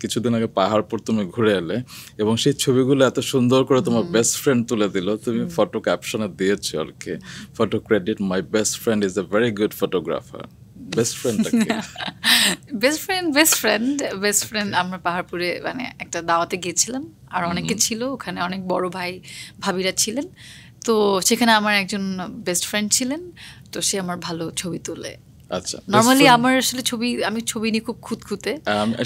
কিছুদিন আগে পাহাড়পুর তুমি ঘুরে এলে এবং সেই ছবিগুলো এত সুন্দর করে তোমার বেস্ট ফ্রেন্ড তুলে দিল, তুমি ফটো ক্যাপশনে দিয়েছো আর কি, photo credit my best friend is a very good photographer. Best ফ্রেন্ডটা কি? বেস্ট ফ্রেন্ড আমরা পাহাড়পুরে মানে একটা দাওয়াতে গিয়েছিলাম, আর অনেকে ছিল ওখানে, অনেক বড় ভাই ভাবিরা ছিলেন। তো সেখানে আমার একজন বেস্ট ফ্রেন্ড ছিলেন, তো সে আমার ভালো ছবি তোলে। আচ্ছা, নরমালি আমার আসলে আমি ছবি নিয়ে খুব খুঁতখুঁতে,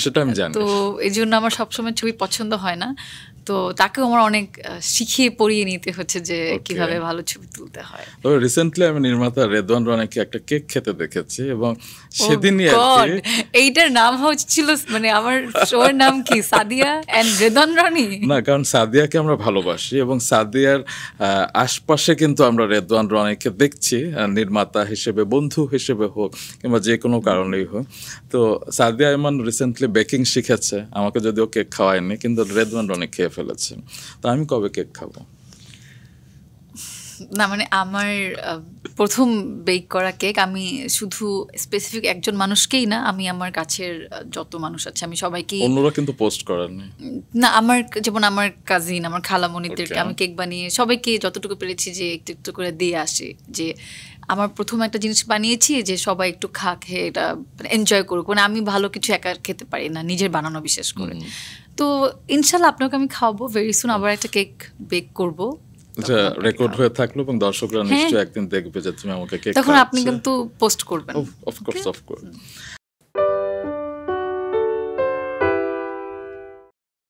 সেটা আমি জানি। তো এই জন্য আমার সবসময় ছবি পছন্দ হয় না। তো তাকেও আমার অনেক শিখিয়ে পড়িয়ে নিতে হচ্ছে যে কিভাবে ভালো ছবি তুলতে হয়। তবে রিসেন্টলি আমি নির্মাতা রেদওয়ান রনিকে একটা কেক খেতে দেখেছি এবং সেদিনই আর কি, এইটার নাম হচ্ছিল মানে আমার শোর নাম কি সাদিয়া এন্ড রেদওয়ান রনি না, কারণ সাদিয়াকে আমরা ভালোবাসি এবং সাদিয়ার আশপাশে কিন্তু আমরা রেদওয়ান রনিকে দেখছি, নির্মাতা হিসেবে, বন্ধু হিসেবে হোক কিংবা যে কোনো কারণেই হোক। তো সাদিয়া ইমান রিসেন্টলি বেকিং শিখেছে, আমাকে যদিও কেক খাওয়ায়নি, কিন্তু রেদওয়ান রনি খেয়ে ফেলেছে। তো আমি কবে কেক খাবো? না মানে আমার প্রথম বেক করা কেক, আমি শুধু স্পেসিফিক একজন মানুষকেই না, আমি আমার কাছের যত মানুষ আছে আমি সবাইকেই, অন্যরা কিন্তু পোস্ট করেননি না, আমার যেমন আমার কাজিন, আমার খালামণিদেরকে আমি কেক বানিয়ে সবাইকে যতটুকু পেরেছি যে একটু একটু করে দিয়ে আসি, যে আমার প্রথম একটা জিনিস বানিয়েছি যে সবাই একটু খেয়ে এটা এনজয় করুক, মানে আমি ভালো কিছু একা খেতে পারি না, নিজের বানানো বিশেষ করে। তো ইনশাল্লাহ আপনাকে আমি খাওয়াবো ভেরি সুন, আবার একটা কেক বেক করবো, রেকর্ড হয়ে থাকলো এবং দর্শকরা নিশ্চয়ই একদিন দেখবে যে তুমি আমাকে কেক, তখন আপনি কিন্তু পোস্ট করবেন। অফকোর্স।